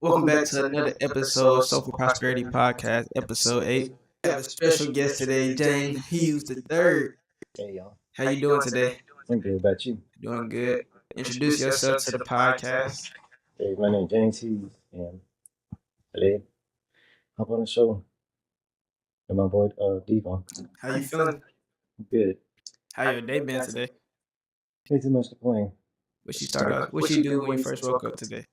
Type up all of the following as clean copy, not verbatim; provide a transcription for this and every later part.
Welcome back to another episode of Soulful Prosperity Podcast, episode 8. We have a special guest today, James Hughes the third. Hey y'all. How you doing today? I'm good. About you? Doing good. Introduce yourself to the podcast. Hey, my name is James Hughes, and today hop on the show. And my boy Devo. How you feeling? Good. How your day been today? Ain't too much to complain. What you do when you first woke up today?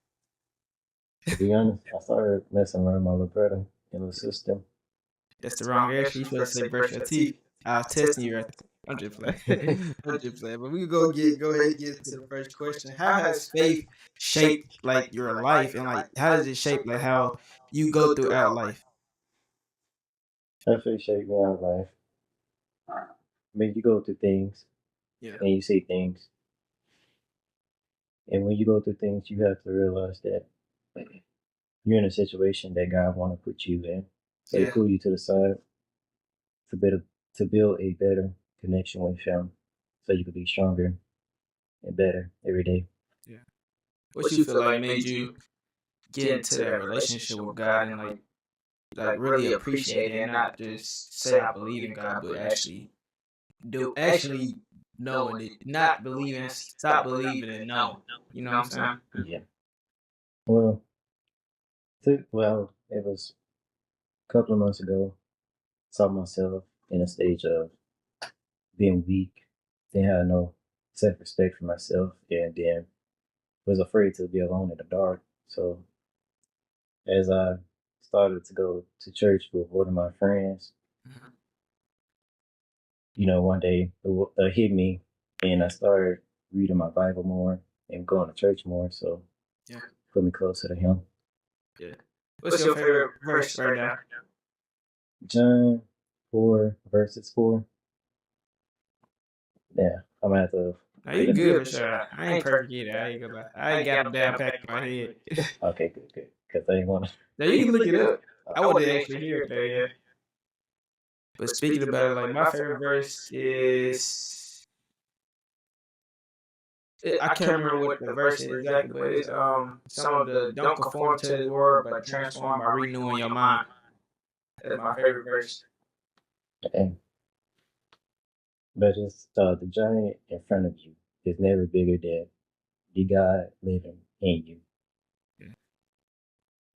To be honest, I started messing around my little brother and little sister. That's the wrong answer. You supposed to say brush your teeth. I was testing you right there. I'm just playing. But we can go ahead and get to the first question. How has faith shaped like your life, and like how does it shape like how you go throughout life? How faith shaped me out of life. I mean, you go through things, and you see things, and when you go through things, you have to realize that you're in a situation that God want to put you in. So He pull you to the side to build a better connection with Him, so you could be stronger and better every day. Yeah. What you feel like made you get into that relationship with God and like really appreciate it and not just say I believe in God, but actually knowing it, not believing, stop believing and know. You know what I'm saying? Yeah. Well, it was a couple of months ago. Saw myself in a stage of being weak, didn't have no self-respect for myself, and then was afraid to be alone in the dark. So as I started to go to church with one of my friends, one day it hit me, and I started reading my Bible more and going to church more. So put me closer to Him. Yeah. What's your favorite verse right now? John 4 verses 4. Yeah, I'm gonna have to. Now you good for sure. I ain't perfect either. I ain't got them down packed in my head. Okay, good. Because I ain't wanna. Now you can look it up. I wanted to actually hear it though, yeah. But speaking about it, like my favorite verse is I can't remember what the verse is exactly, but it's some of the don't conform to His word, but transform by renewing your mind. That's my favorite verse. Okay. But it's the giant in front of you is never bigger than the God living in you. Yeah.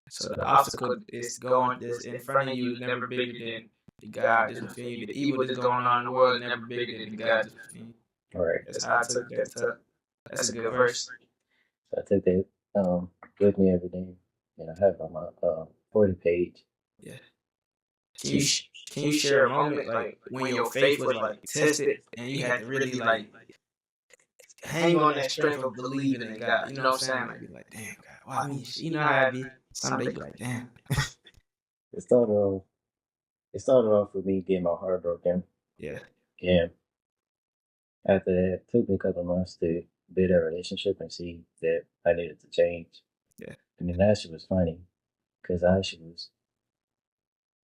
So the obstacle is in front of you is never bigger than the God that's within you. The evil that's going on in the world is never bigger than the God that's within you. All right. That's how I took that. That's a good verse. So I took that with me every day, and I have it on my 40 page. Yeah. Can you share a moment like when your faith was like tested and you had to really like hang on that strength of believing in God? You know what I'm saying? Like, be like, damn God, why me? You know how I be. Someday you be like, damn. It started off with me getting my heart broken. Yeah. And after that, it took me a couple of months to build a relationship and see that I needed to change. Yeah. And then that shit was funny, because I actually was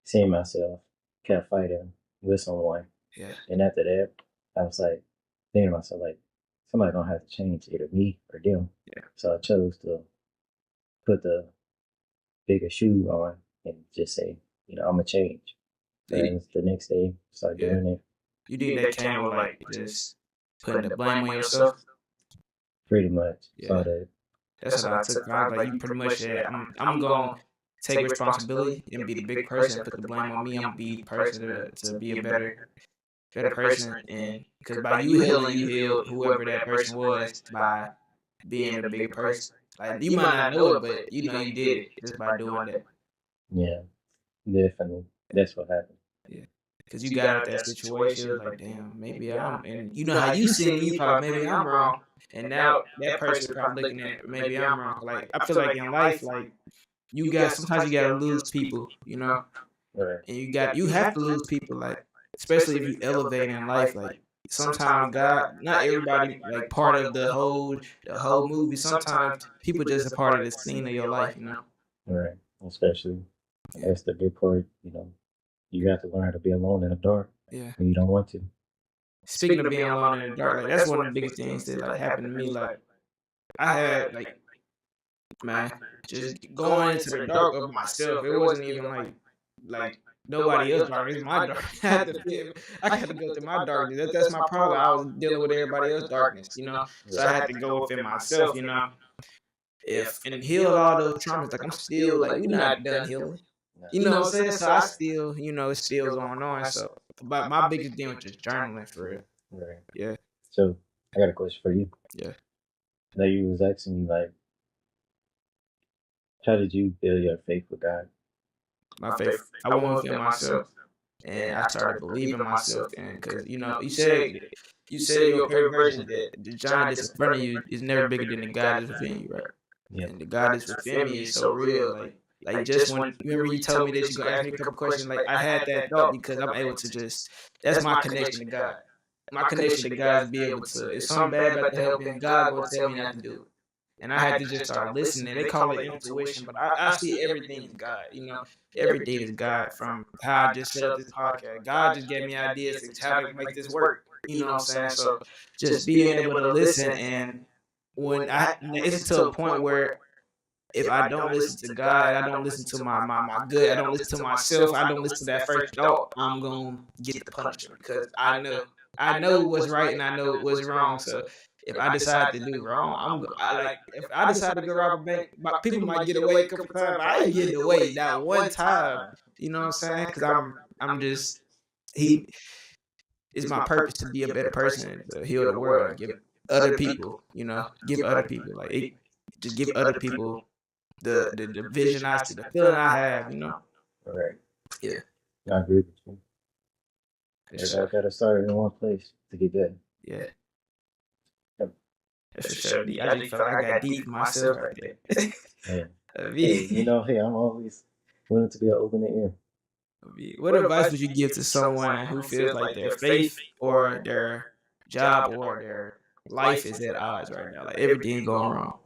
seeing myself kept fighting with someone. Yeah. And after that, I was like thinking to myself, like, somebody gonna have to change, either me or them. Yeah. So I chose to put the bigger shoe on and just say, I'm gonna change. And the next day, start doing it. You think that came with like just putting the blame on yourself? Pretty much. Yeah. So that's what I took. I was like, you pretty much said, I'm gonna take responsibility and be the big person, put the blame on me. I'm gonna be the person to be a better person, and because by you healing, you healed whoever that person was by being the bigger person. Like you might not know it, but you know you did it just by doing that. Yeah, definitely. That's what happened. Yeah, because you got out that situation, like damn, maybe I'm, and you know how you seen you probably maybe I'm wrong, and now that person probably looking at maybe I'm wrong. Like I feel like in life, like sometimes you gotta lose people, you know, right. And you have to lose people, like especially if you elevate in life, like. Sometimes God, not everybody like part of the whole movie. Sometimes people just a part of the scene of your life, you know. Right, especially that's the good part. You have to learn how to be alone in the dark. Yeah, when you don't want to. Speaking of being alone in the dark, like that's one of the biggest things that like happened to me. Like I had like, man, just going into the dark of myself. It wasn't even like nobody else dark. It's my dark. I had to go through my darkness. That's my problem. I was dealing with everybody else's darkness, So I had to go within myself. If and heal all those traumas. Like I'm still like we're not done healing. You know what I'm saying? So I still, it's still going on. So but my biggest thing was just journaling for real. Right. Yeah. So I got a question for you. Yeah. Now you was asking me like, how did you build your faith with God? My faith. I went within myself and I started believing myself and because you said in your favorite version that the giant that's in front of you is never bigger than the God that's within you, right? Yeah. And the God that's within me is so real. Like just when you remember you told me that you're gonna ask me a couple questions, like I had that thought because I'm able to just that's my connection to God. My connection to God is to be able to if something bad about to happen, God gonna tell me not to do it. And I had to just start listening. They call it intuition, but I see everything as God. Everything is God. From how I just set up this podcast, God just gave me ideas to how to make this work. You know what I'm saying? So just being able to listen and it's to a point where if I don't listen to God, I don't listen to my good, I don't listen to myself, I don't listen to that first thought, I'm gonna get the punishment because I know what's right and I know what's wrong. So if I decide to do wrong, if I decide to go rob a bank, people might get away a couple times, but I ain't getting away that one time. You know what I'm saying? Because I'm just he it's my purpose to be a better person, to heal the world, and give other people, give other people just give other people the vision I see, the feeling I have. All right. Yeah. I agree with you. It's, I gotta start in one place to get good. yeah. Yep. That's for sure. I just felt like I got deep in myself right there. Yeah. Me. Hey, I'm always willing to be an open ear. What advice would you give to someone who feels like their faith or their job or their life is at odds right now? Like everything going wrong.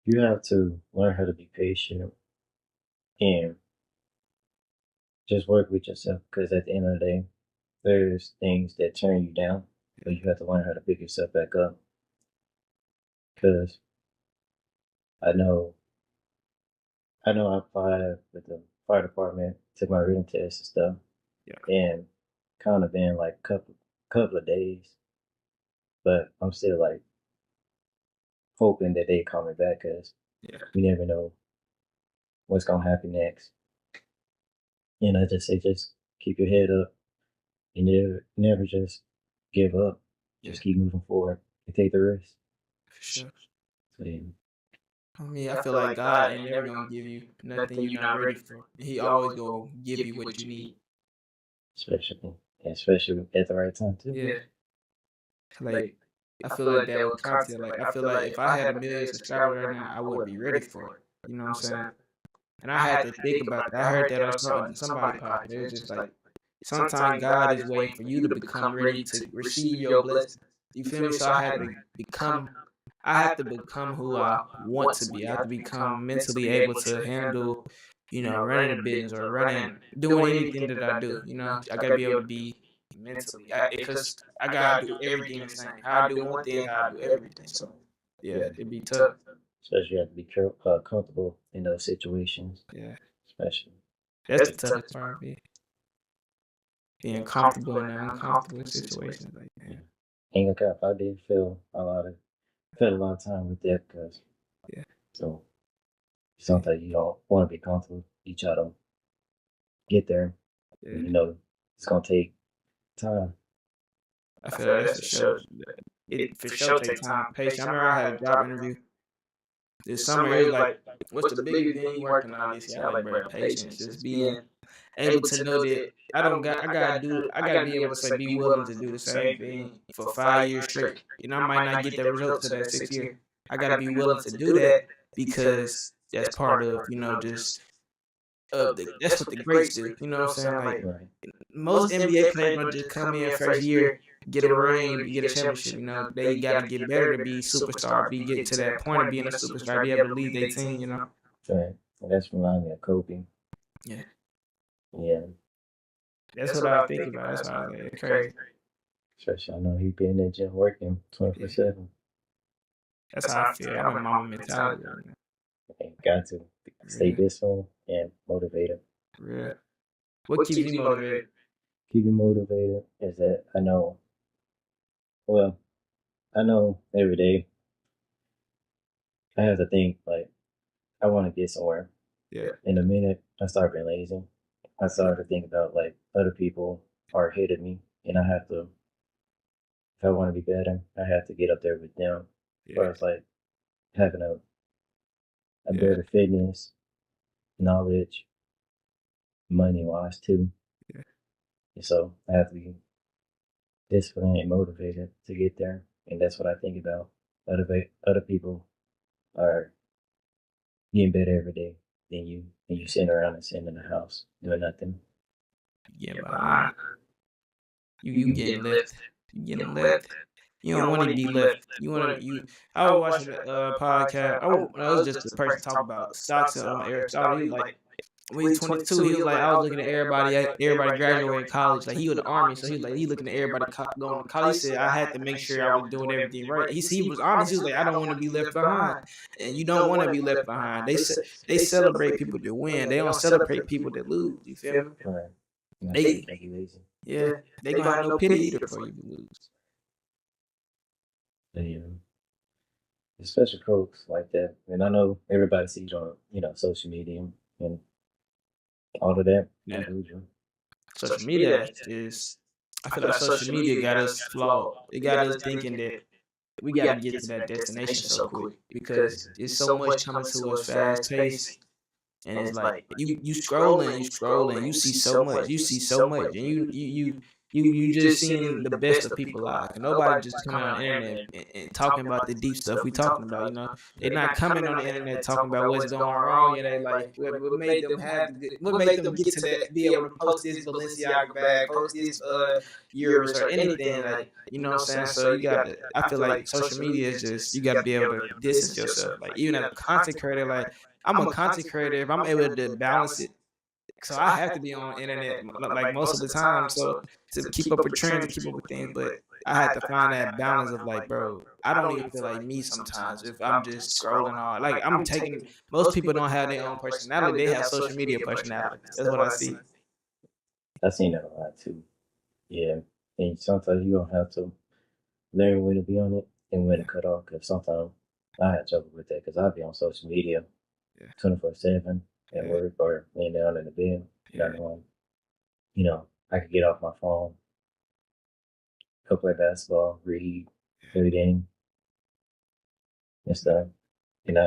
You have to learn how to be patient and just work with yourself because at the end of the day, there's things that turn you down, but you have to learn how to pick yourself back up. Because I know, I applied with the fire department, took my written test and stuff, Yeah. and kind of been like couple of days, but I'm still like hoping that they call me back because Yeah. we never know what's gonna happen next. And I just say, just keep your head up and never just give up. Just keep moving forward and take the risk. For sure. So, yeah. I feel like God ain't never gonna give you nothing you're not ready for. He always gonna give you what you need. Especially at the right time too. Yeah. Like I feel like that with content. Like I feel like if I had 1,000,000 subscribers right now, I wouldn't be ready for it. You know what I'm saying? And I had to think about that. I heard that on somebody podcast. It was just like sometimes God is waiting for you to become ready to receive your blessing. You feel me? So I have to become who I want to be. I have to become mentally able to handle, running a business or doing anything that I do. I gotta be able to be mentally, because I gotta do everything the same. How I do one thing, how I do everything. So yeah, it'd be tough. Especially you have to be comfortable in those situations. Yeah, Especially. that's the toughest part of it. Being comfortable in an uncomfortable situation. Like, yeah. Ain't gonna cap, I did feel a lot of time with that because Yeah. so sometimes you don't want to be comfortable. You try to get there. Yeah. It's gonna take time. I feel like that's for sure. It for sure takes time. Patience. I remember I had a job interview this summer. It was like, what's the biggest thing you working on this year? I like, bro, patience. Just being able to know that I gotta be able to say, be willing to do the same thing for 5 years straight. I might not get the results to that 6 year. I gotta be willing to do that because that's part of, just that's what the greats do. You know what I'm saying? Like Right. most NBA players don't just come in first year, get a ring, get a championship. They got to get better to be superstar, be get to that point of being a superstar, be able to lead their team. Right. And that's reminding me of Kobe. Yeah. Yeah. That's what I think about. That's why I was like, it's crazy. Especially I know he be in that gym working 24/7. That's how I feel. I'm in mama mentality right now. And got to stay Real, disciplined and motivated. real. What keeps you motivated? Keep me motivated is that well, I know every day I have to think like I want to get somewhere. Yeah, In a minute, I start being lazy. I start to think about like other people are ahead of me, and I have to. If I want to be better, I have to get up there with them. As yeah, far as like having a yeah, better fitness, knowledge, money wise too. yeah. And so I have to be disciplined and motivated to get there, and that's what I think about. Other people are getting better every day than you, and you sitting around and sitting in the house doing nothing. You getting behind. You getting left. You getting left. You don't want to be left. You want to you. I was watching a podcast. Oh, no, it was just a person talking about stocks on Aristotle. He was like, when he's 22, he was like, I was looking at everybody graduating college. Like he was in the army, so he was like, he looking at everybody going to college. He said, I had to make sure I was doing everything right. He was honest. He was like, I don't want to be left behind, and you don't want to be left behind. They celebrate people that win. They don't celebrate people that lose. You feel me? Right. And that's They make you lazy. yeah, they gonna have no pity either for you to lose. But, especially folks like that. And I know everybody sees on social media and all of that. I Yeah, do you. social media is. I feel like social media got us flawed. It got us thinking that we got to get to that destination so quick because it's so much coming to us fast paced, and it's like you see so much, and you just seeing the best of people lives. And nobody just coming on the internet and talking about the deep stuff we talking about. They're not coming on the internet talking about what's going wrong in their life. What made them what made them get to that, be able to post this Balenciaga bag, post this euros or anything like. You know what I'm saying? So you got to. I feel like social media is just you got to be able to distance yourself. Like even as a content creator, like I'm a content creator. If I'm able to balance it, so I have to be on internet like most of the time. So to keep up with trends and keep up with things, but I had to find that balance of like, bro, I don't even feel like me sometimes if I'm just scrolling on. Like I'm taking. Most people don't have their own personality; they have social media personalities. That's what I see. I've seen that a lot too. Yeah. And sometimes you're gonna have to learn when to be on it and when to Yeah, cut off. Because sometimes I had trouble with that because I'll be on social media yeah, 24/7 at yeah, work or laying down in the bed, not yeah, knowing, I could get off my phone, go play basketball, read, play the game, and stuff. And I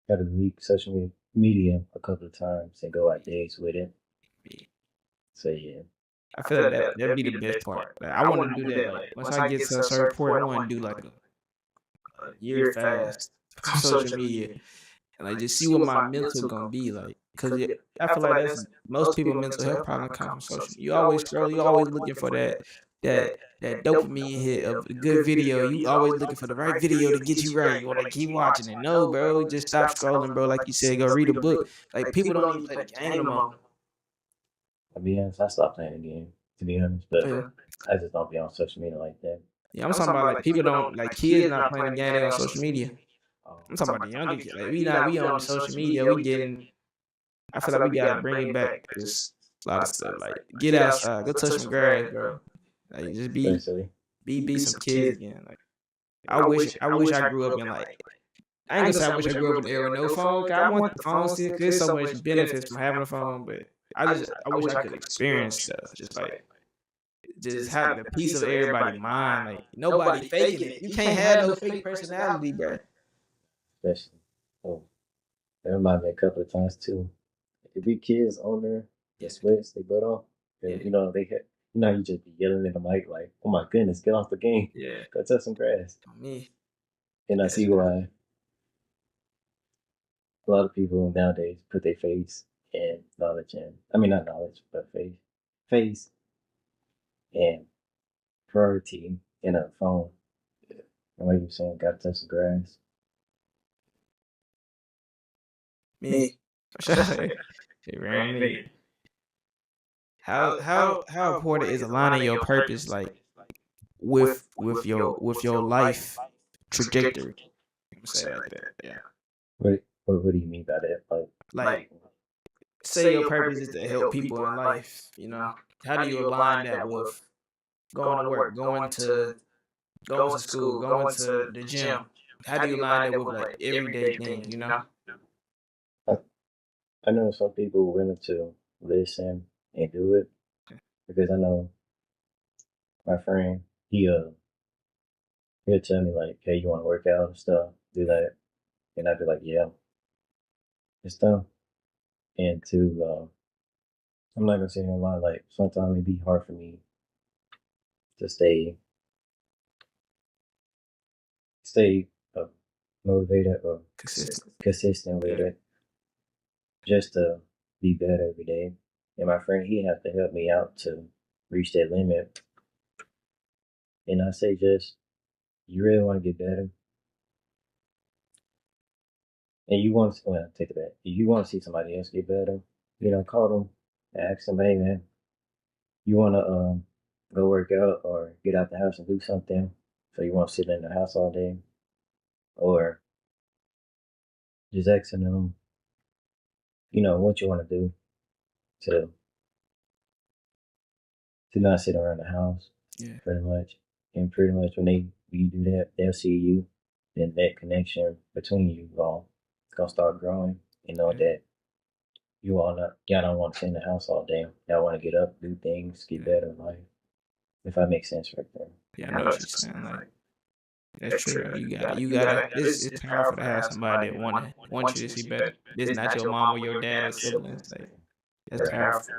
got to delete social media a couple of times and go out days with it. yeah. So yeah, I feel like that'd be the best part. Like I want to do that. Like once I get to a certain point, I want to do like a year fast from social media and like just see what my mental gonna be like. Cause I feel like that's most people mental health problem come from social. You always scroll. You always looking for that that dopamine hit of a good video. You always looking for the right video to get you right. You want to keep watching it. No, bro, just stop scrolling, bro. Like you said, go read a book. Like people don't even play the game no more. I'll be honest, I stopped playing the game, to be honest, but Yeah. I just don't be on social media like that. Yeah, I'm talking about like people don't like kids not playing the game. They on social media. I'm talking about the younger kids. Like we on the social media. We getting. I feel like we gotta bring it back. Just a lot of stuff. Like get outside, go touch some grass, bro. Like just Especially, be some kids again. Like I wish I grew up in like. I ain't gonna say I wish I grew up in the era with no phone. 'Cause I want the phone still. Cause there's so much benefits from having a phone, but I wish I could experience stuff. Just have the peace of everybody's mind. Like nobody faking it. You can't have no fake personality, bro. especially. Oh, that reminded me a couple of times too. If we kids on there, Yeah, the sweats they butt off, yeah, they had, you just be yelling in the mic like, "Oh my goodness, get off the game, yeah. go touch some grass." Me, And I that's see why a lot of people nowadays put their face and knowledge in. I mean, not knowledge, but face and priority in a phone. And like you're saying, gotta touch the grass. me. For sure. Shit ran me. How important is aligning your purpose like with your life trajectory. I'm gonna say it like that. Yeah. What do you mean by that? Like, say your purpose is to help people in life. How do you align that with going to work, going to school, going to the gym? How do you align that with like everyday things? I, I know some people are willing to listen and do it because I know my friend, he'll tell me like, hey, you want to work out and stuff, do that, and I'd be like, yeah, it's done. And I'm not gonna say a lot. Like sometimes it'd be hard for me to stay uh, motivated or consistent with it, just to be better every day. And my friend, he has to help me out to reach that limit. And I say, just you really want to get better, and you want to, well, take it back. If you want to see somebody else get better, call them, ask them, hey man, you want to go work out or get out the house and do something. So you want to sit in the house all day, or just asking them, what you want to do to not sit around the house, Yeah. pretty much. And pretty much when you do that, they'll see you, then that connection between you all gonna start growing. That y'all don't want to sit in the house all day. Y'all want to get up, do things, get better in life. If that makes sense right there. Yeah, I know what you're saying. Like, that's true though. You gotta. It's powerful to have somebody that want you to see better. This not your mom or your dad or siblings. Like, that's powerful.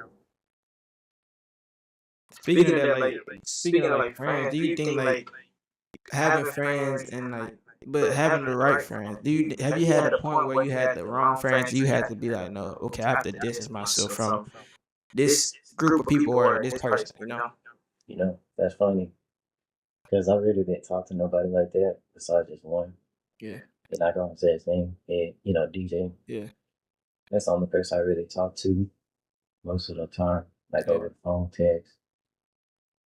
Speaking of that, speaking of like friends, do you think like having friends and like, but having the right friends, have you had a point where you had the wrong friends? You had to be like, no, okay, I have to distance myself from this group of people or this person. That's funny because I really didn't talk to nobody like that besides just one. Yeah. And I can't say his name. And DJ. Yeah. That's the only person I really talk to most of the time, like over the phone, text.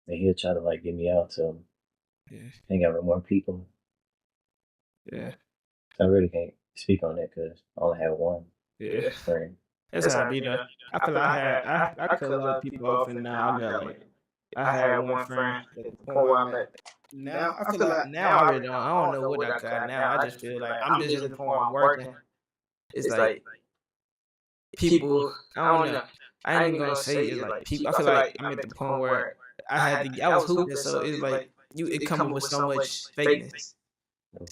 And he'll try to like get me out to hang out with more people. Yeah. I really can't speak on that because I only have one friend. That's how I be though. I feel like I cut a lot of people off, and now I got like I had one friend at the point where I'm at now. I feel like now I really don't. I don't know what I got now. I just feel like I'm just at the point where I'm working. It's like people. I don't know. I ain't even gonna say it's like people. I feel like I'm at the point where I was hooping, so it's like it come up with so much fakeness,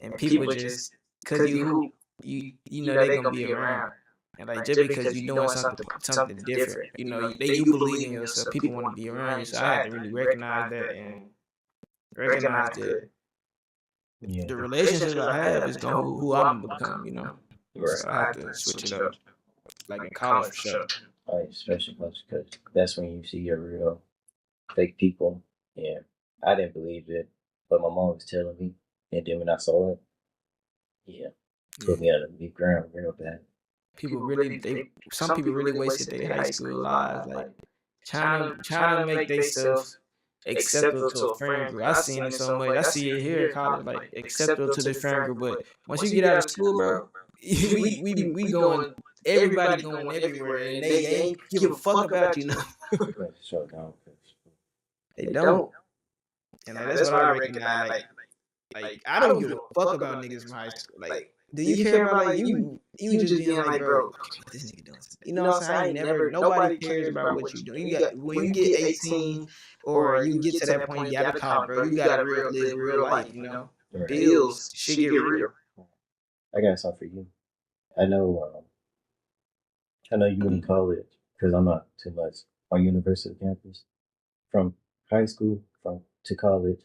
and people just because you hoop, they gonna be around. And like just because you doing something different, you believe in yourself. People want to be around you. So I had to really recognize that and recognize the relationships I have is going who I'm gonna become. So I had to switch it up, like in college for sure. Especially because that's when you see your real fake people. Yeah, I didn't believe it, but my mom was telling me, and then when I saw it, put me on the deep ground real bad. Some people really wasted their high school lives, like trying to make themselves acceptable to a friend group. I seen it so much. I see it here in college, like acceptable to the friend group. But once you get out of school, bro, we going. Everybody going everywhere, and they ain't give a fuck about you. They don't. And like, that's what I recognize. Like I don't give a fuck about niggas from high school. Like, do you care about like you just being like, bro, okay, what this nigga doing? What I'm saying? I ain't never. Nobody cares about what you doing. You got when you get 18 or you get to that point, you out of college, bro. You gotta live real life. Bills, shit get real. I got something for you. I know you in college because I'm not too much on university campus. From high school to college,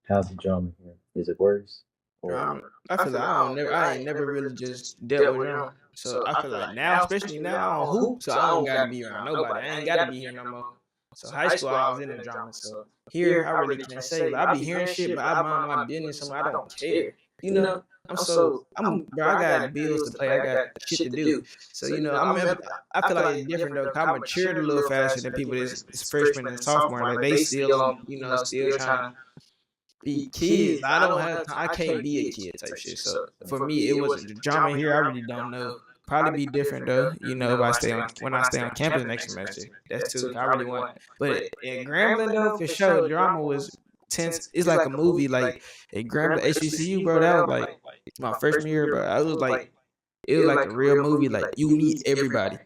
how's the drama here? Is it worse? I feel like I ain't never really just dealt with drama. So I feel like now, especially now, I don't hoop, so I don't got to be around nobody. I ain't got to be here no more. So high school, I was in the drama. So here, I really can't say. Like, I be hearing shit, but I mind my business, so I don't care. Bro, I got bills to pay. I got shit to do. So, I feel like it's different, though, 'cause I matured a little faster than people that's freshman and sophomore. Like, they still on, still trying to be kids. I don't have time. I can't be a kid type shit. So for me, it wasn't the drama here. I really don't know. Probably be different though. You know, if I stay on when I stay on campus next semester, that's too. I really want. But in Grambling though, for sure, drama was tense. It's like a movie. Like at Grambling HBCU, bro. That was like my freshman year, bro. I was like, it was like a real movie. Like you meet everybody.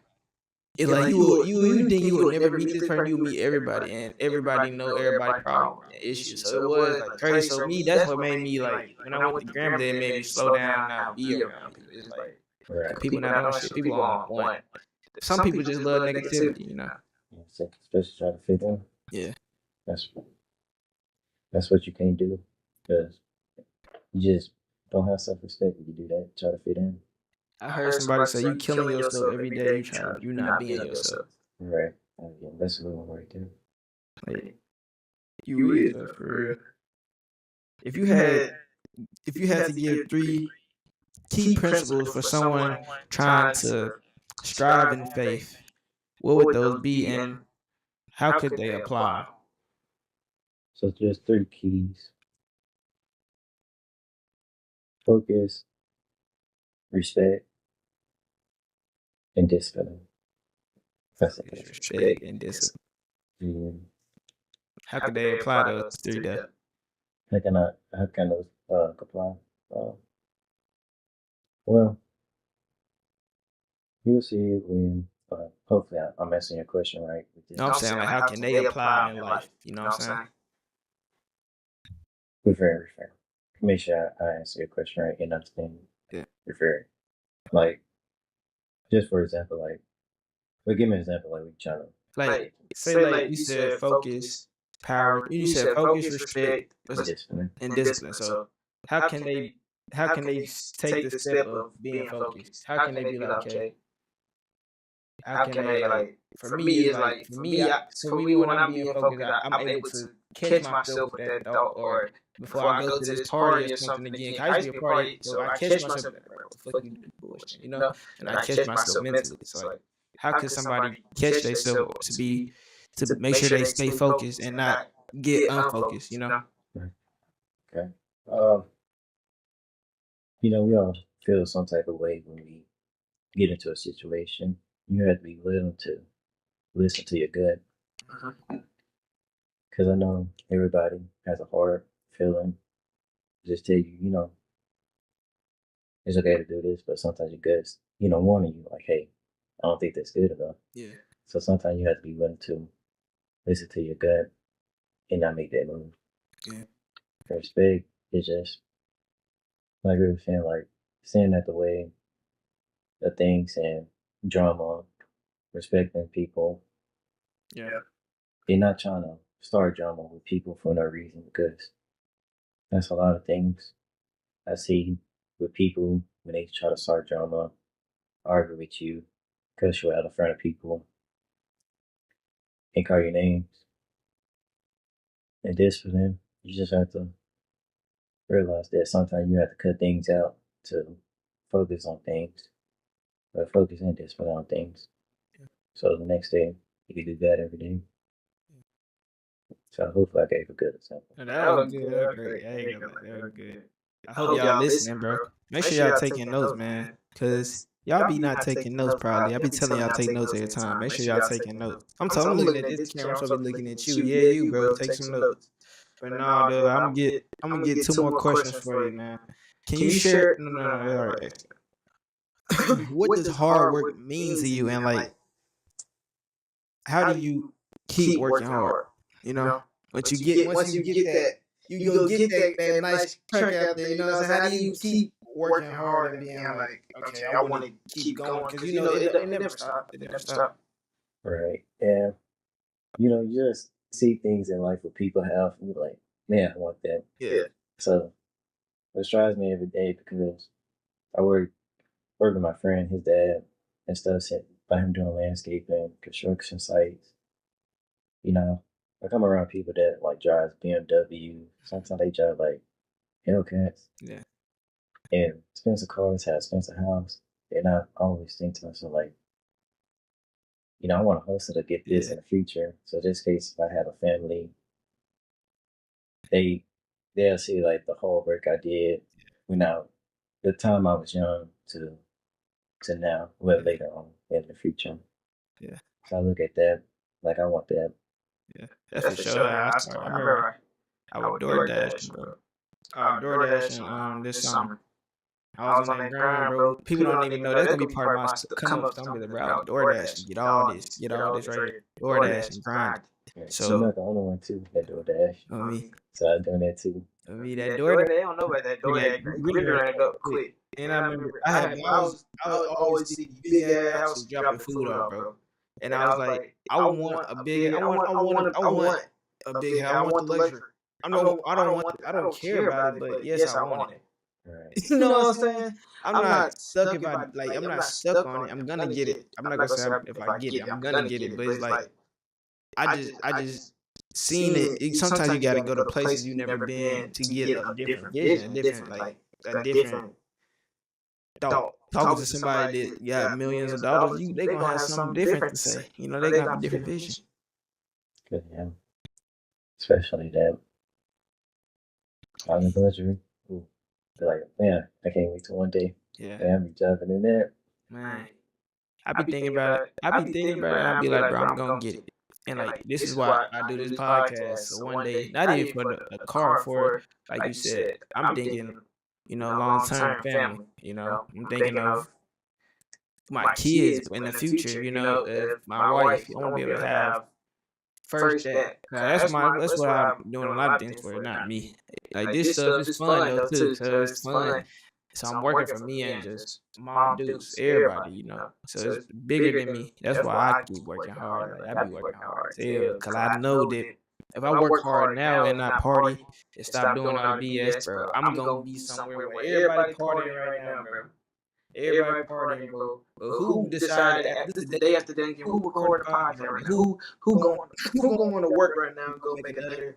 It's like you think you would never meet this person, you meet everybody, and everybody know everybody problem and issues. So it was like crazy. So me, that's what made me like when I went to Grambling, it made me slow down and not be around people. It's like Right. people not on shit. People on one. Some people just love negativity, you know. Yeah, especially try to fit in. Yeah. That's that's what you can't do because you just don't have self respect if you do that. Try to fit in. I heard somebody say you killing yourself every day. You not being yourself. Right. Yeah, that's a good one right there. Like you is though, for real. If you had to give 3 key principles for someone trying to strive in faith, what would those be, and how could they apply? So there's 3 keys: focus, respect, and discipline. That's it. Respect and discipline. Yeah. How could they apply those 3 though? How can those apply? Uh, well, you'll see it when. Hopefully, I'm answering your question right. No, I'm saying like how can they apply them in life? You know what I'm saying? Referring. Make sure I answer your question right and understand. Yeah. Referring. Like, just for example, like, well, give me an example. Like, we trying to like say like you said focus, power. You said focus, respect, discipline. and discipline. So how can they take the step of being focused? How can they be like, okay, how can they like? For me, it's like for me when I'm being focused, I'm able to catch myself with that thought, or before I go to this party or something again. 'Cause I used to be a party, so I catch myself like, bro, what the fuck you doing bullshit, you know? And I catch myself mentally. So like, how could somebody catch themselves to make sure they stay focused and not get unfocused, you know? Okay. We all feel some type of way when we get into a situation. You have to be willing to listen to your gut. Because I know everybody has a hard feeling. Just tell you, it's okay to do this, but sometimes your gut's, warning you, like, hey, I don't think that's good enough. Yeah. So sometimes you have to be willing to listen to your gut and not make that move. Yeah. Respect is just, like we were saying, like, seeing that the way of things and drama, respecting people. Yeah. They're not trying to start drama with people for no reason because that's a lot of things I see with people when they try to start drama, argue with you, cuss you out in front of people, and call your names. And discipline, you just have to realize that sometimes you have to cut things out to focus on things, but focus and discipline on things. So the next day, you can do that every day. So hopefully I gave a good example. No, that was good. That was great. I ain't gonna lie. That was good. I hope y'all listening, bro. Make sure y'all taking notes, man. Cause y'all be not taking notes probably. I be telling y'all take notes every time. Make sure y'all taking notes. I'm looking at this camera, I'm supposed to be looking at you. Yeah, you, bro. Take some notes. But no, dude, I'm gonna get 2 more questions for you, man. Can you share? No. All right. What does hard work mean to you, and like, how do you keep working hard? You know, once you get that, you go get that nice crack out there. You know what I'm saying? How do you keep working hard and being like, okay, I want to keep going because it never stops. It never stops. Right. And you just see things in life what people have, and you're like, man, I want that. Yeah. So it drives me every day because I work with my friend, his dad, and stuff. By him doing landscaping, construction sites. I come around people that like drives BMW. Sometimes they drive like Hellcats. Yeah. And expensive cars have expensive house. And I always think to myself like, I want to hustle to get this in the future. So just in case if I have a family, they they'll see like the hard work I did when the time I was young to now, well Yeah, later on in the future. yeah, So I look at that like I want that. yeah. That's for sure how I started. I remember I would DoorDash, bro. DoorDash and this summer. I was on that grind, bro. People don't even know that's gonna be part of my come up. So I'm gonna be like, bro, I'll DoorDash and get all this right here. DoorDash and grind. Yeah. You're So not the only one too that DoorDash. me, So I done that too. that DoorDash, they don't know about that DoorDash. Really ran it up quick. And I remember I would always see big ass houses dropping food off, bro. And I was like, I want a big, I want a big house. I want the luxury. I don't care about it, but yes, I want it. Right. You know what I'm saying? I'm not stuck if I like. I'm not stuck on it. I'm gonna get it. I'm not gonna say if I get it, I'm gonna get it. But it's like I just seen it. Sometimes you gotta go to places you never been to get a different vision, a different thought. Talking to somebody that got millions of dollars, they gonna have something different to say. You know, they gonna have a different vision. Good, yeah. Especially that on the luxury. Ooh. They're like, man, I can't wait till one day. Yeah. Man, be jumping in there. Man, I be thinking about it. And I be like, bro, I'm gonna get it. And like, this is why I do this podcast. So one day, not even for the car, for like you said, I'm thinking, long term family. I'm thinking of my kids in the future. If my wife, I want to be able to have first that. That's what I'm doing a lot of things for, not me. Like this stuff is fun though too, so it's fun. So I'm working for me and just mom dudes, everybody, So it's bigger than me. That's why I keep working hard. Like I be working hard as hell, cause I know that if I work hard now and not party and stop doing all the BS, bro, I'm gonna be somewhere where everybody partying right now, bro. Everybody partying, bro. But who decided? This is the day after Thanksgiving. Who recorded a podcast right now? Who going to work right now and go make another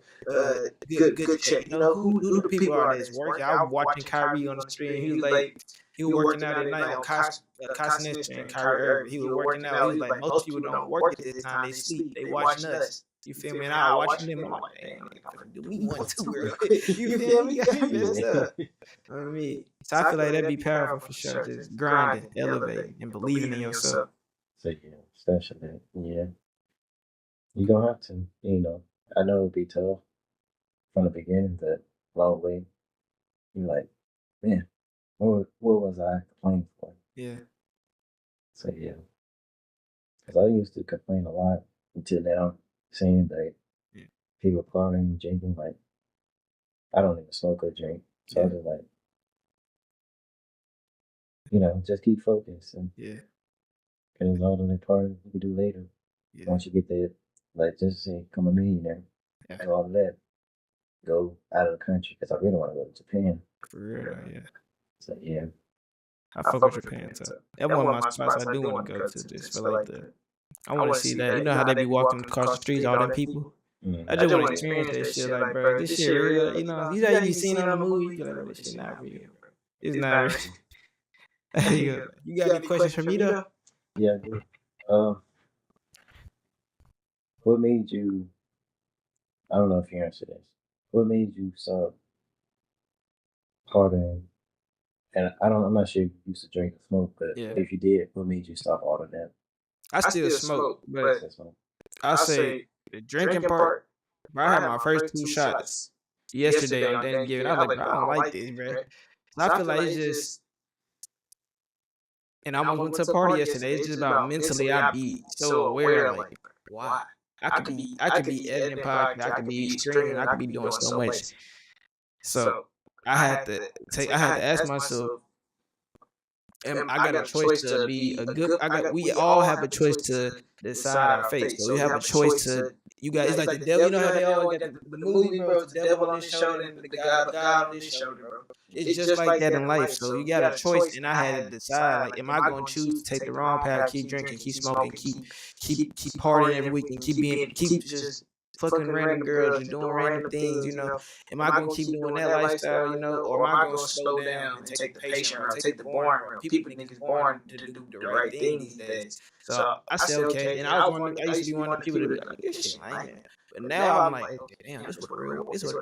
good check? Who the people are that's working? I was watching Kyrie on the stream. He was working out at night on Cosnet and Kyrie Irving. He was working out. He was like, most people don't work at this time. They sleep. They watching us. You feel me? And I was watching them. I'm like, damn, I'm gonna do me one too real quick. You feel me? Got me messed up. So I feel like that'd be powerful for sure. Just grinding, elevating, and believing in yourself. So yeah, especially that. Yeah. You're gonna have to, I know it'll be tough from the beginning, but long way, you're like, man, what was I complaining for? Yeah. So yeah. Because I used to complain a lot until now, seeing like people partying and drinking, like I don't even smoke or drink. So I was just like, just keep focused and because all of that part you can do later. Yeah. Once you get there, like just say, become a millionaire, and all of that, go out of the country because I really want to go to Japan. For real, yeah. So yeah, I fuck with Japan too. That's one of my spots I do want to go to. Just for like I want to see that. You know how they be walking across the streets, all them people. I just want to experience that shit. Like, bro, this shit real. You know you be seen on the movie. You're like, this shit not real, bro. It's not real. You got any questions for me though? Yeah, I do. What made you? I don't know if you answer this. What made you so harder? And I'm not sure if you used to drink or smoke, but if you did, what made you stop all of that? I still smoke, but I say the drinking part. Bro, I had my first 2 shots yesterday on Thanksgiving. I was like, bro, I don't like this, bro. I feel like it's just. And I went to a party yesterday. It's just about mentally, I be so aware, like, why? I could be editing podcast, I could be streaming, I could be doing so much. So I had to ask myself, I got a choice to be a good. We all have a choice to decide our fate. So we have a choice to. You guys, it's like the devil. You know how they always got the movie, bro. The devil on this shoulder and the God on this shoulder, bro. It's just like that in life. So you got a choice, and I had to decide. Like, am I going to choose to take the wrong path, keep drinking, keep smoking, keep partying every week, and keep just fucking random girls and doing random things, am I gonna keep doing that lifestyle, or am I gonna slow down and take the patient route, take the boring route? People think it's boring to do the right thing these days. So I said, okay. And I used to be one of the people to be like, this shit lame, man. But now I'm like, okay, damn, this what the real, this is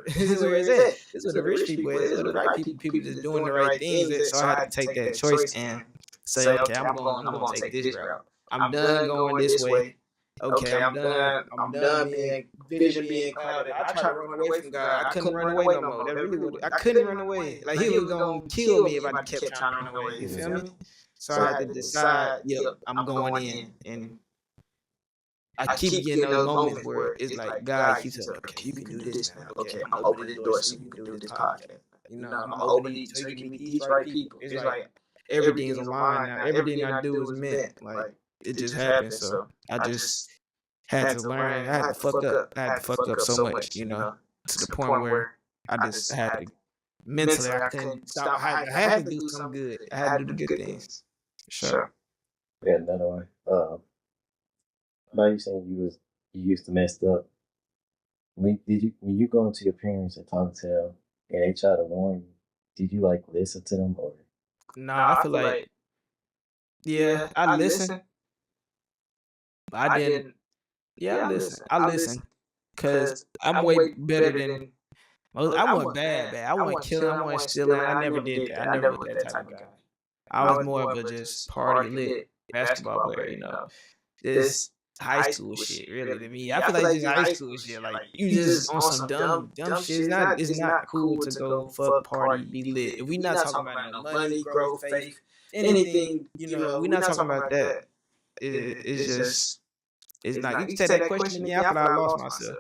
where it's at. This is where the rich people at. This is where the right people just doing the right things at. So I had to take that choice and say, okay, I'm gonna take this route. I'm done going this way. Okay, I'm done being vision being clouded. I tried to run away from God. I couldn't run away no more. That really would I couldn't run away. Like he was gonna kill me if I kept trying to run away. You feel me? So I had to decide, yep, I'm going in. And I keep getting those moments where it's like God keeps telling me, okay, you can do this now. Okay, I'm gonna open the door so you can do this podcast. I'm gonna open it so you can meet these right people. It's like everything's aligned now. Everything I do is meant. Like it just happened. So I just had to learn. I had to fuck up. I had to fuck up so much, to the point where I had to mentally. I couldn't stop. I had to do something good. I had to do the good things. Sure. Yeah, another one. By you saying you used to messed up. When you go into your parents and talk to them and they try to warn you, did you like listen to them or? Nah, I feel like yeah, I listen. I didn't. Yeah, I listen. I listen because I'm way better than. I wasn't bad. I wasn't killing. I wasn't stealing. I never did that. I never was that type of guy. I was more of a just party lit basketball player. This high school shit really to me. I feel like just high school shit. Like you just on some dumb shit. It's not cool to go fuck party be lit. If we not talking about no money, growth, faith, anything, we not talking about that. It's just it's not. You can say that question again. I feel like I lost myself.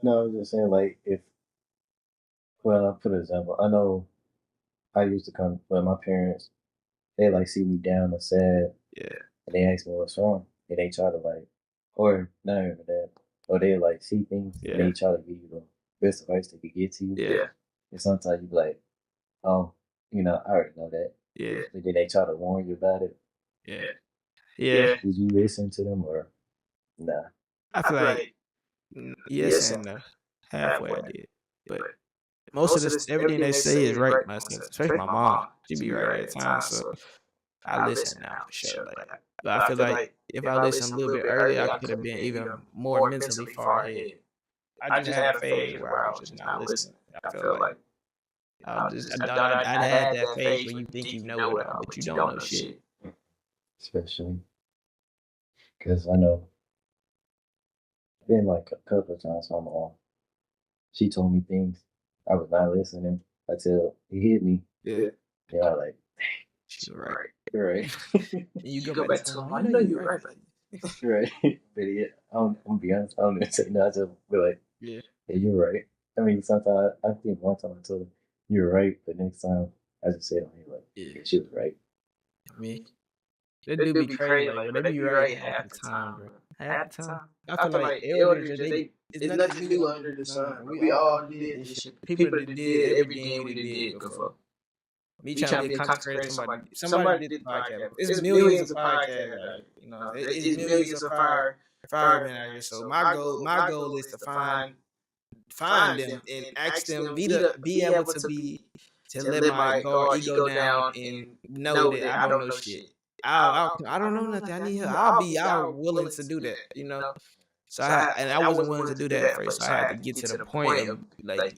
No, I was just saying like if. Well, for example, I know I used to come. Well, my parents they like see me down or sad, Yeah. and they ask me what's wrong, and they try to like, or not even that, or they like see things, and they try to give you the best advice they could get to you. Yeah. And sometimes you be like, oh, I already know that. Yeah. But then they try to warn you about it. Yeah. Yeah. Did you listen to them or nah? I feel like yes and no. Halfway I did. But most of this everything they say is right myself. Especially my mom. She be right at times. So I listen now for sure. But I feel like if I listened a little bit earlier, I could have been even more mentally far ahead. I just had a phase where I was just not listening. I feel like I thought I'd had that phase where you think you know it all, but you don't know shit. Especially because I know been like a couple of times my mom. She told me things I was not listening until it hit me. Yeah. Yeah, I like she's right. You're right. You go back to them. I know you're right. Right. But yeah, I'm gonna be honest. I don't even say no. I just be like, yeah, you're right. I mean, sometimes I think one time I told her you're right, but next time I just say it on here like, yeah, she was right. I mean, that do be crazy. Like, they be right half the time, bro. Half the time. I feel like elders, it's nothing new under the sun. We all did this shit. People that did everything we did before. Me trying to be a content creator, somebody did the podcast. It's millions of podcasts out here. It's millions of firemen out here. So my goal is to find them and ask them be able to let my guard ego down and know that I don't know shit. I don't know nothing. I need help. I'll willing to do that. So I wasn't willing to do that at first. So I had to get to the point of like,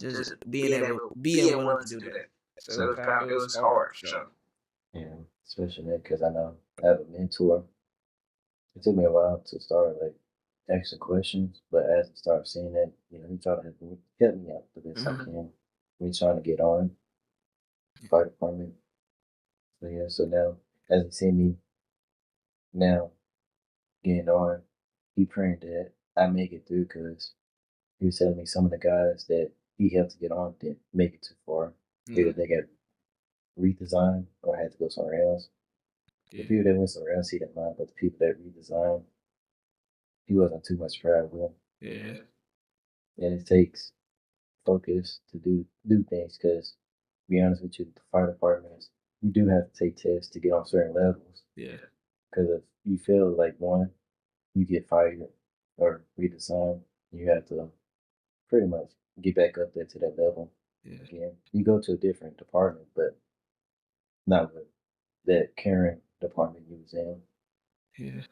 just being willing to do that. So it was hard. Sure. Yeah, especially that because I know I have a mentor. It took me a while to start like asking questions, but as I started seeing that, he tried to help me out the best I can. We trying to get on fire department. So yeah, so now as he see me now getting on, he praying that I make it through because he was telling me some of the guys that he helped to get on didn't make it too far. Either they got redesigned or had to go somewhere else. The people that went somewhere else he didn't mind, but the people that redesigned, he wasn't too much proud with. Yeah. And it takes focus to do things because, to be honest with you, the fire departments, you do have to take tests to get on certain levels. Yeah. Because if you fail like one, you get fired. or read the song, you have to pretty much get back up there to that level Yeah, again. You go to a different department, but not with that current department you was in. yeah.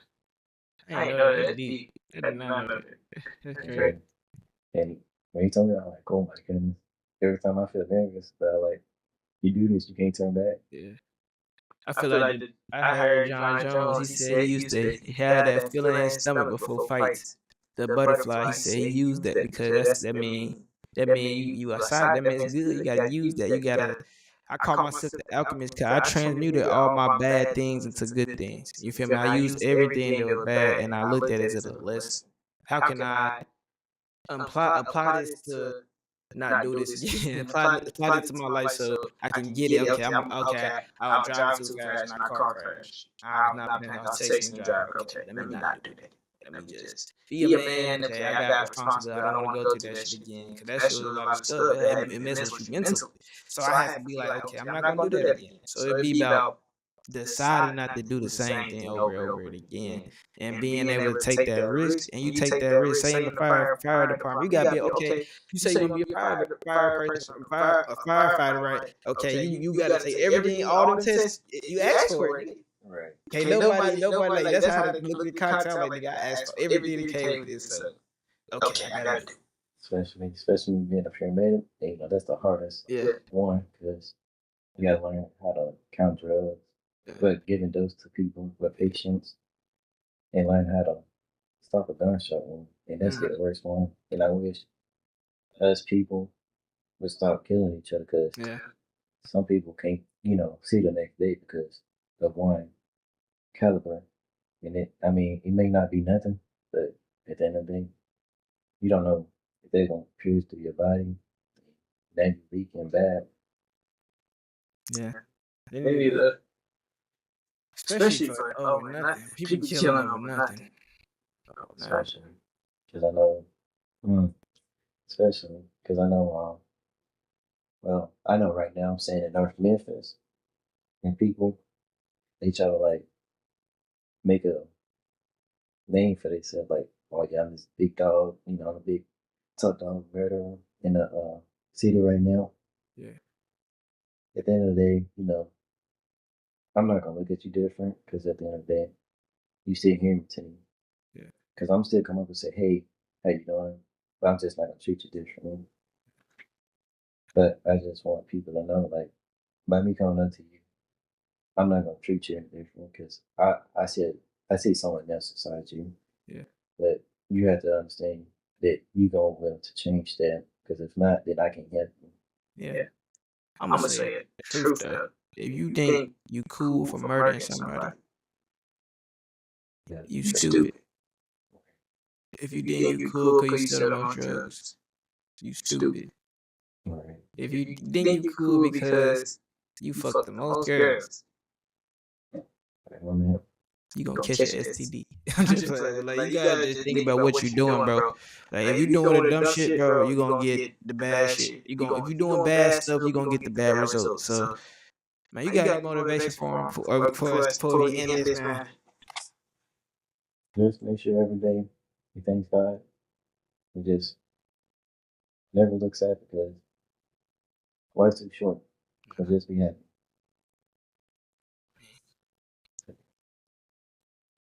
I ain't know that. That's deep. I did not know that. That's crazy. Okay. And when he told me, I'm like, oh my goodness. Every time I feel nervous, but like, you do this, you can't turn back. Yeah. I feel like I heard John Jones. He said he used to have that feeling in his stomach before fights. The butterfly. He said he used that because that mean you outside. That means good. You gotta use that. You gotta. I call myself the alchemist because I transmuted all my bad things into good things. You feel me? I used everything that was bad and I looked at it as a lesson. How can I apply this to not do this again. apply it to my life so I can get it. Okay, I'm okay. I was driving too fast and I car crashed. I was not planning. I was texting and driving. Okay, let me not do that. Let me just be a man. Okay, I got responsibility. I don't want to go through that shit again because that shit was a lot of stuff. It messes with you mentally. So I had to be like, okay, I'm not gonna do that again. So it'd be about deciding not to do the same thing over and over again and being able to take that risk and you take that risk say in the fire department you gotta be okay you say you want to be a fire person a firefighter right okay you got to take everything all them tests you asked for it nigga. Right. Okay, nobody like that's how they look at content like nigga I asked for everything that came with this so okay I gotta do it. Especially being a paramedic, that's the hardest Yeah, one because you gotta learn how to count drugs, yeah. but giving those to people with patience and learn how to stop a gunshot wound. And that's the worst one. And I wish us people would stop killing each other because Yeah. some people can't, see the next day because of one caliber. And I mean, it may not be nothing, but at the end of the day, you don't know if they're going to pierce through your body, then you leaking bad. Yeah. They need to, especially for over nothing. People killing over nothing. Oh, nothing. Especially because I know, mm, especially because I know, well, I know right now I'm saying in North Memphis, and people, they try to like make a name for themselves, like, oh yeah, I'm this big dog, I'm a big top dog murderer in the city right now. Yeah. At the end of the day, I'm not gonna look at you different because at the end of the day, you still human to me. Yeah. Because I'm still come up and say, hey, how you doing? But I'm just not gonna treat you differently. But I just want people to know, like, by me coming up to you, I'm not gonna treat you any different because I see someone else inside you. Yeah. But you have to understand that you gonna willing to change that because if not, then I can help you. Yeah. I'm gonna say it. Truth though. If you think you cool for murdering somebody, Yeah, you stupid. If you think you cool because you sell the most drugs, you stupid. all right. If you think you cool because you fuck the most girls, All right, 1 minute. you gonna catch an STD. I'm just playing, but like you gotta just think about what you're doing, bro. Like if you're doing the dumb shit, bro, you gonna get the bad shit. If you're doing bad stuff, you gonna get the bad results. So man, you got any motivation for him before we end this, man? Just make sure every day you thank God and just never look sad because life's too short. So just be happy.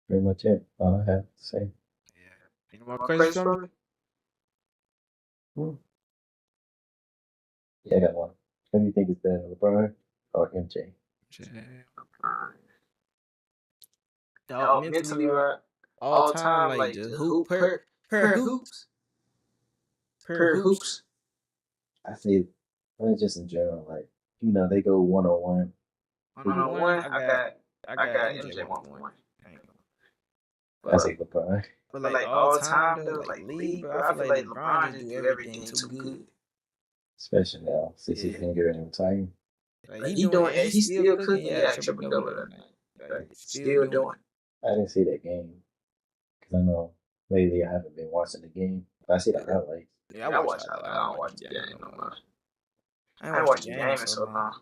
Pretty much it. All I have to say. Yeah. Any more questions from me? Hmm. Yeah, I got one. Who do you think is better, LeBron or MJ? Dog, mentally right, all time, like just hoop per hoops, per hoops. I say, well, just in general, like, they go 1 on 1. 1-on-1, I got MJ 1-on-1. I But say LeBron. but like all time though, like league, bro, I feel like LeBron just do everything too good. Especially now, since he's Yeah, getting ready to retire. like he doing, and he's still cooking. Yeah, triple double every night. Like still doing it. I didn't see that game because I know lately I haven't been watching the game. But I see the highlights. Yeah, I watch highlights. I don't watch the game no more. I ain't watched the game in so long.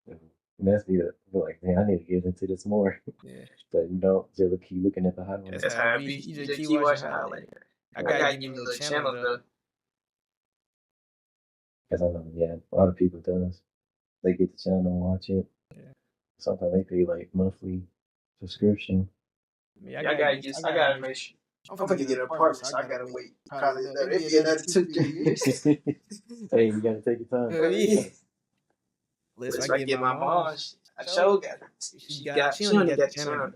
And that's the like, man, I need to get into this more. Yeah. But just keep looking at the highlights. That's how it be. You just keep watching highlights. I gotta give me a little channel though. Because I know, yeah, a lot of people does. They get the channel and watch it. Yeah. Sometimes they pay like monthly subscription. I gotta make sure. I'm finna get an apartment, so I gotta wait. Probably it'll be another 2-3 years. Hey, you gotta take your time. Yeah. Let's I get my mom. I showed got she only got the channel.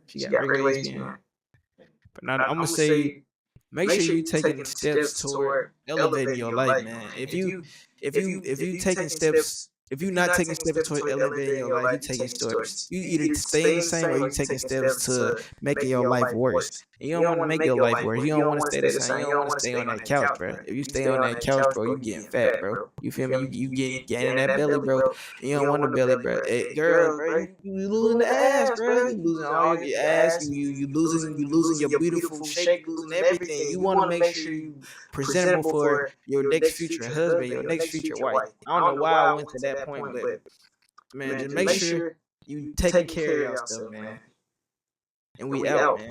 She got regular ESPN. But I'm gonna say, make sure you taking steps toward elevating your life, man. If you taking steps, if you not taking steps toward elevating your life, you taking steps. You either staying the same or you taking steps to making your life worse. And you don't want to make your life worse. You don't want to stay the same. You don't want to stay on that couch, bro. If you stay on that couch, bro, you getting fat, bro. You feel me? You gaining that belly, bro. You don't want the belly, bro. Hey, girl, bro, you losing the ass, bro. You losing all your ass. You losing your beautiful shape. You losing everything. You want to make sure you presentable for your next future husband, your next future wife. I don't know why I went to that point, but man, just make sure you taking care of yourself, man. And we out, man.